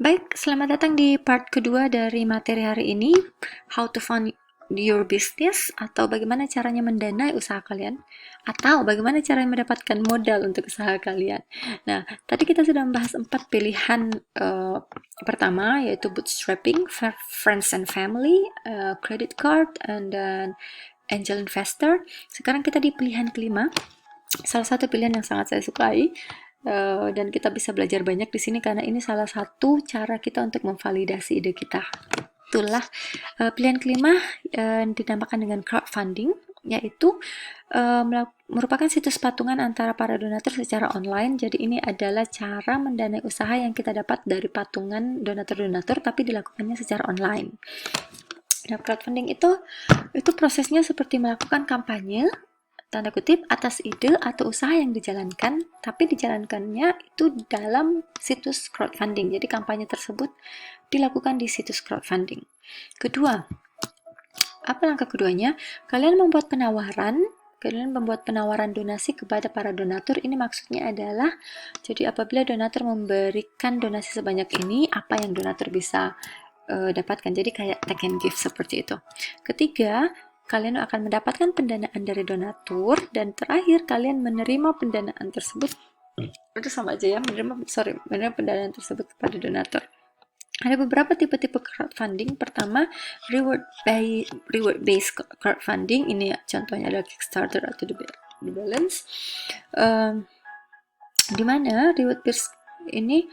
Baik, selamat datang di part kedua dari materi hari ini, How to Fund Your Business, atau bagaimana caranya mendanai usaha kalian, atau bagaimana cara mendapatkan modal untuk usaha kalian. Nah, tadi kita sudah membahas 4 pilihan pertama, yaitu bootstrapping, friends and family, credit card, and then angel investor. Sekarang kita di pilihan kelima, salah satu pilihan yang sangat saya sukai, dan kita bisa belajar banyak di sini karena ini salah satu cara kita untuk memvalidasi ide kita. Itulah pilihan kelima, dinamakan dengan crowdfunding, yaitu merupakan situs patungan antara para donatur secara online. Jadi ini adalah cara mendanai usaha yang kita dapat dari patungan donatur-donatur, tapi dilakukannya secara online. Nah, crowdfunding itu prosesnya seperti melakukan kampanye tanda kutip atas ide atau usaha yang dijalankan, tapi dijalankannya itu dalam situs crowdfunding. Jadi kampanye tersebut dilakukan di situs crowdfunding. Kedua, apa langkah keduanya? Kalian membuat penawaran donasi kepada para donatur. Ini maksudnya adalah, jadi apabila donatur memberikan donasi sebanyak ini, apa yang donatur bisa dapatkan. Jadi kayak take and give seperti itu. Ketiga, kalian akan mendapatkan pendanaan dari donatur, dan terakhir kalian menerima pendanaan tersebut. Itu sama aja ya, menerima pendanaan tersebut kepada donatur. Ada beberapa tipe-tipe crowdfunding. Pertama, reward based crowdfunding. Ini contohnya adalah Kickstarter atau The Balance. Di mana reward based ini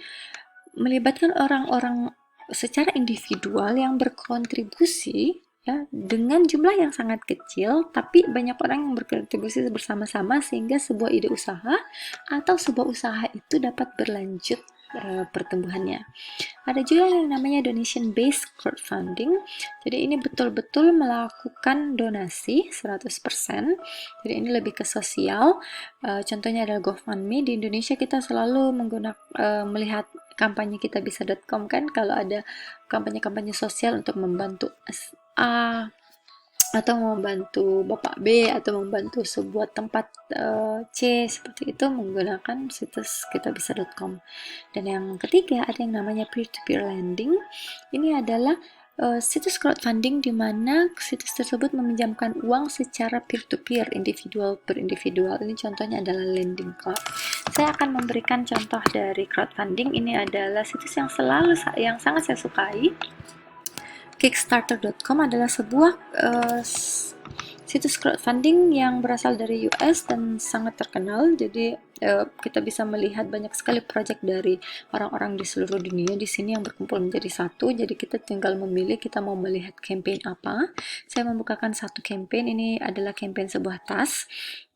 melibatkan orang-orang secara individual yang berkontribusi, ya, dengan jumlah yang sangat kecil, tapi banyak orang yang berkontribusi bersama-sama sehingga sebuah ide usaha atau sebuah usaha itu dapat berlanjut pertumbuhannya. Ada juga yang namanya donation based crowdfunding. Jadi ini betul-betul melakukan donasi 100%. Jadi ini lebih ke sosial. Contohnya adalah GoFundMe. Di Indonesia kita selalu melihat kampanye kitabisa.com kan, kalau ada kampanye-kampanye sosial untuk membantu A atau membantu Bapak B atau membantu sebuah tempat C, seperti itu menggunakan situs kitabisa.com. Dan yang ketiga ada yang namanya peer-to-peer lending. Ini adalah situs crowdfunding di mana situs tersebut meminjamkan uang secara peer-to-peer, individual per individual. Ini contohnya adalah Lending Club. Saya akan memberikan contoh dari crowdfunding. Ini adalah situs yang sangat saya sukai. Kickstarter.com adalah sebuah situs crowdfunding yang berasal dari US dan sangat terkenal. Jadi kita bisa melihat banyak sekali project dari orang-orang di seluruh dunia di sini yang berkumpul menjadi satu. Jadi kita tinggal memilih kita mau melihat campaign apa. Saya membukakan satu campaign. Ini adalah campaign sebuah tas.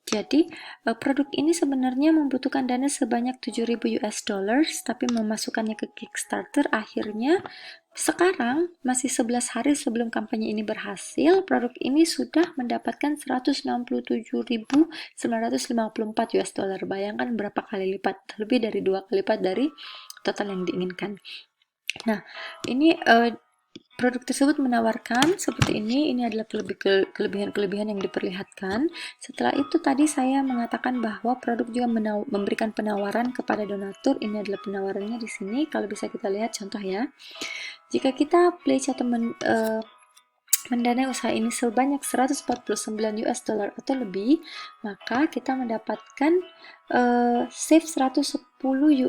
Jadi produk ini sebenarnya membutuhkan dana sebanyak 7.000 US dollars, tapi memasukkannya ke Kickstarter akhirnya sekarang, masih 11 hari sebelum kampanye ini berhasil, produk ini sudah mendapatkan 167.954 US dollar. Bayangkan berapa kali lipat, lebih dari 2 kali lipat dari total yang diinginkan. Nah, ini produk tersebut menawarkan seperti ini. Ini adalah kelebihan-kelebihan yang diperlihatkan. Setelah itu tadi saya mengatakan bahwa produk juga memberikan penawaran kepada donatur. Ini adalah penawarannya di sini. Kalau bisa kita lihat contoh ya. Jika kita pledge atau mendanai usaha ini sebanyak 149 US dollar atau lebih, maka kita mendapatkan save 110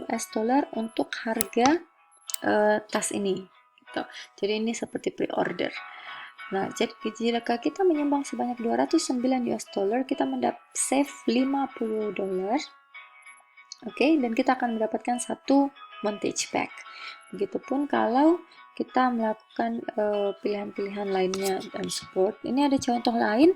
US dollar untuk harga tas ini. Gitu. Jadi ini seperti pre-order. Nah, jadi jika kita menyumbang sebanyak 209 US dollar, kita save 50 dolar. Oke, dan kita akan mendapatkan satu montage pack. Begitupun kalau kita melakukan pilihan-pilihan lainnya dan support. Ini ada contoh lain.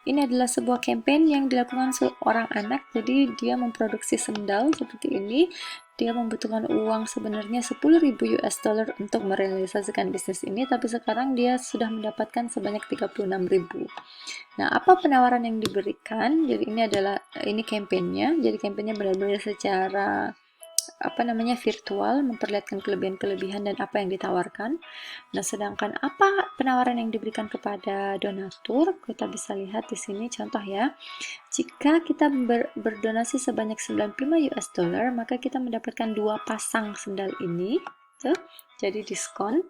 Ini adalah sebuah campaign yang dilakukan seorang anak. Jadi dia memproduksi sendal seperti ini. Dia membutuhkan uang sebenarnya 10.000 US dollar untuk merealisasikan bisnis ini, tapi sekarang dia sudah mendapatkan sebanyak 36.000. Nah, apa penawaran yang diberikan? Jadi ini campaignnya. Jadi campaignnya benar-benar secara virtual, memperlihatkan kelebihan-kelebihan dan apa yang ditawarkan. Nah, sedangkan apa penawaran yang diberikan kepada donatur, kita bisa lihat di sini contoh ya. Jika kita berdonasi sebanyak 95 US dollar, maka kita mendapatkan 2 pasang sendal ini. tuh, jadi diskon.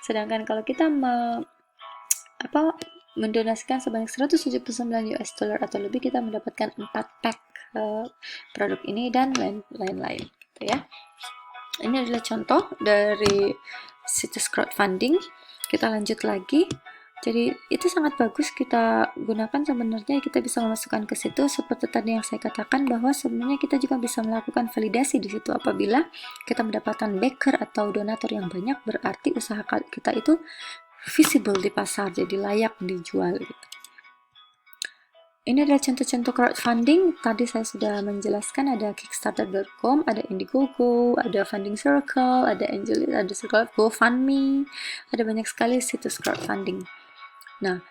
Sedangkan kalau kita mendonasikan sebanyak 179 US dollar atau lebih, kita mendapatkan 4 pack produk ini dan lain-lain gitu ya. Ini adalah contoh dari situs crowdfunding. Kita lanjut lagi. Jadi itu sangat bagus kita gunakan sebenarnya, kita bisa memasukkan ke situ seperti tadi yang saya katakan, bahwa sebenarnya kita juga bisa melakukan validasi di situ. Apabila kita mendapatkan backer atau donatur yang banyak, berarti usaha kita itu visible di pasar, jadi layak dijual gitu. Ini adalah contoh-contoh crowdfunding. Tadi saya sudah menjelaskan, ada Kickstarter.com, ada Indiegogo, ada Funding Circle, ada Angel, ada Circle, GoFundMe, ada banyak sekali situs crowdfunding. Nah,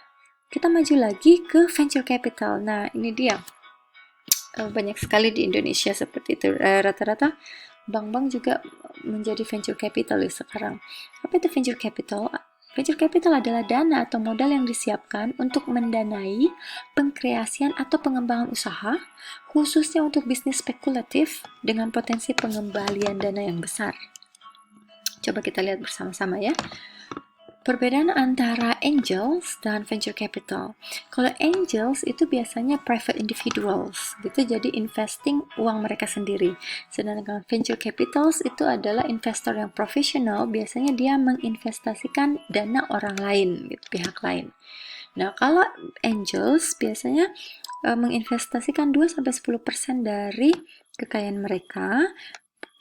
kita maju lagi ke venture capital. Nah, ini dia. Banyak sekali di Indonesia seperti itu. Rata-rata bank-bank juga menjadi venture capitalist sekarang. Apa itu venture capital? Venture capital adalah dana atau modal yang disiapkan untuk mendanai pengkreasian atau pengembangan usaha, khususnya untuk bisnis spekulatif dengan potensi pengembalian dana yang besar. Coba kita lihat bersama-sama ya. Perbedaan antara angels dan venture capital. Kalau angels itu biasanya private individuals, gitu, jadi investing uang mereka sendiri. Sedangkan venture capitals itu adalah investor yang profesional, biasanya dia menginvestasikan dana orang lain, gitu, pihak lain. Nah, kalau angels biasanya menginvestasikan 2-10% dari kekayaan mereka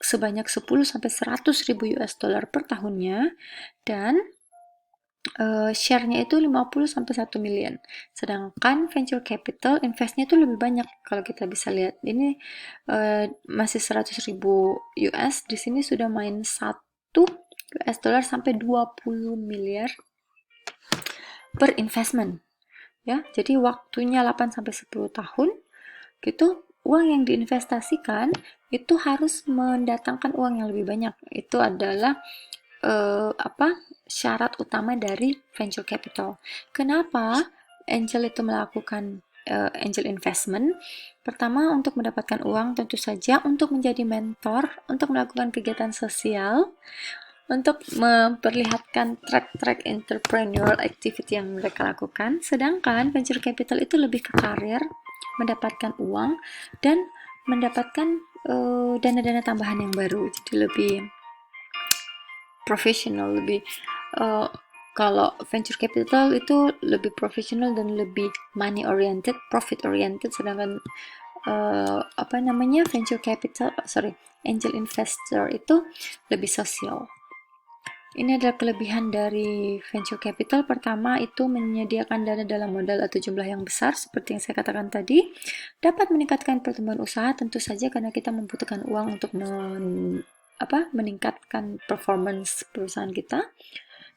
sebanyak 10-100 ribu US dollar per tahunnya, dan share-nya itu 50-1 million. Sedangkan venture capital investnya itu lebih banyak. Kalau kita bisa lihat, ini masih 100 ribu US, di sini sudah main 1 US dollar sampai 20 miliar per investment. Ya, jadi waktunya 8-10 tahun gitu. Uang yang diinvestasikan itu harus mendatangkan uang yang lebih banyak. Itu adalah syarat utama dari venture capital. Kenapa angel itu melakukan angel investment? Pertama, untuk mendapatkan uang, tentu saja untuk menjadi mentor, untuk melakukan kegiatan sosial, untuk memperlihatkan track entrepreneurial activity yang mereka lakukan. Sedangkan venture capital itu lebih ke karir, mendapatkan uang, dan mendapatkan dana-dana tambahan yang baru. Jadi lebih profesional, lebih kalau venture capital itu lebih profesional dan lebih money oriented, profit oriented, sedangkan angel investor itu lebih sosial. Ini adalah kelebihan dari venture capital. Pertama, itu menyediakan dana dalam modal atau jumlah yang besar, seperti yang saya katakan tadi. Dapat meningkatkan pertumbuhan usaha, tentu saja karena kita membutuhkan uang untuk meningkatkan performance perusahaan kita.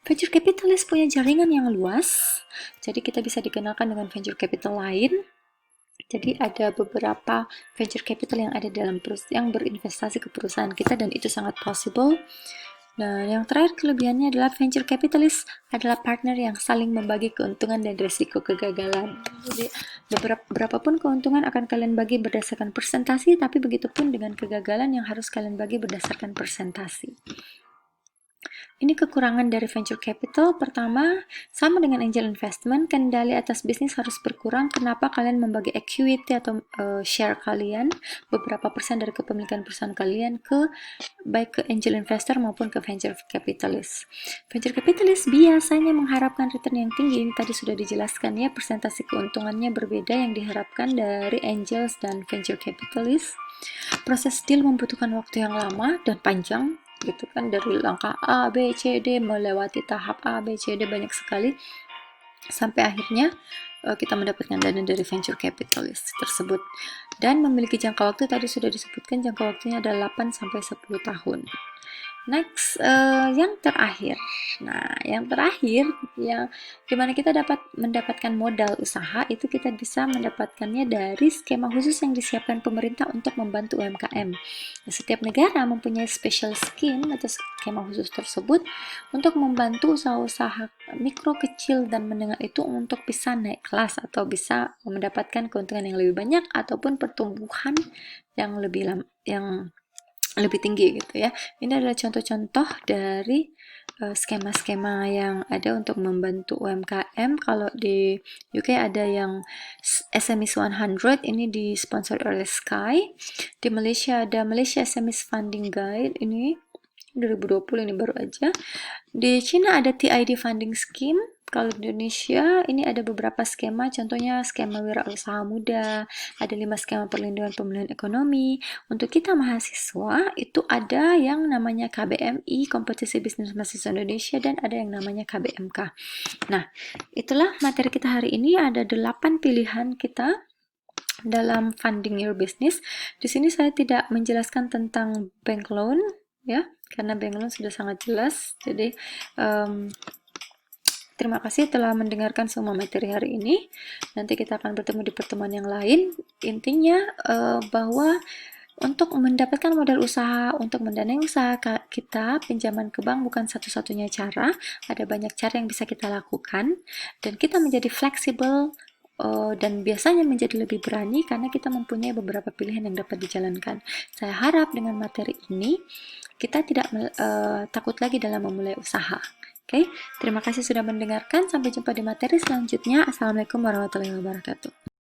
Venture capitalist punya jaringan yang luas, jadi kita bisa dikenalkan dengan venture capital lain. Jadi ada beberapa venture capital yang ada dalam yang berinvestasi ke perusahaan kita, dan itu sangat possible. Nah, yang terakhir kelebihannya adalah venture capitalist adalah partner yang saling membagi keuntungan dan risiko kegagalan. Jadi, berapapun keuntungan akan kalian bagi berdasarkan persentase, tapi begitupun dengan kegagalan yang harus kalian bagi berdasarkan persentase. Ini kekurangan dari venture capital. Pertama, sama dengan angel investment, kendali atas bisnis harus berkurang. Kenapa? Kalian membagi equity atau share kalian, beberapa persen dari kepemilikan perusahaan kalian baik ke angel investor maupun ke venture capitalist. Venture capitalist biasanya mengharapkan return yang tinggi. Ini tadi sudah dijelaskan ya, persentase keuntungannya berbeda yang diharapkan dari angels dan venture capitalist. Proses deal membutuhkan waktu yang lama dan panjang, gitu kan, dari langkah A, B, C, D, melewati tahap A, B, C, D banyak sekali, sampai akhirnya kita mendapatkan dana dari venture capitalist tersebut. Dan memiliki jangka waktu, tadi sudah disebutkan jangka waktunya adalah 8-10 tahun. Next, yang terakhir. Nah, yang terakhir, yang gimana kita dapat mendapatkan modal usaha, itu kita bisa mendapatkannya dari skema khusus yang disiapkan pemerintah untuk membantu UMKM. Nah, setiap negara mempunyai special scheme atau skema khusus tersebut untuk membantu usaha-usaha mikro, kecil, dan menengah itu untuk bisa naik kelas atau bisa mendapatkan keuntungan yang lebih banyak ataupun pertumbuhan yang lebih lebih tinggi gitu ya. Ini adalah contoh-contoh dari skema-skema yang ada untuk membantu UMKM. Kalau di UK ada yang SMEs 100, ini disponsor oleh Sky. Di Malaysia ada Malaysia SMEs Funding Guide, ini 2020, ini baru aja. Di Cina ada TID Funding Scheme. Kalau di Indonesia ini ada beberapa skema, contohnya skema wirausaha muda, ada 5 skema perlindungan pemulihan ekonomi. Untuk kita mahasiswa itu ada yang namanya KBMI, Kompetisi Bisnis Mahasiswa Indonesia, dan ada yang namanya KBMK. Nah, itulah materi kita hari ini. Ada 8 pilihan kita dalam funding your business. Di sini saya tidak menjelaskan tentang bank loan ya, karena bank loan sudah sangat jelas. Jadi terima kasih telah mendengarkan semua materi hari ini. Nanti kita akan bertemu di pertemuan yang lain. Intinya bahwa untuk mendapatkan modal usaha, untuk mendanai usaha kita, pinjaman ke bank bukan satu-satunya cara. Ada banyak cara yang bisa kita lakukan. Dan kita menjadi fleksibel dan biasanya menjadi lebih berani karena kita mempunyai beberapa pilihan yang dapat dijalankan. Saya harap dengan materi ini kita tidak takut lagi dalam memulai usaha. Oke, terima kasih sudah mendengarkan. Sampai jumpa di materi selanjutnya. Assalamualaikum warahmatullahi wabarakatuh.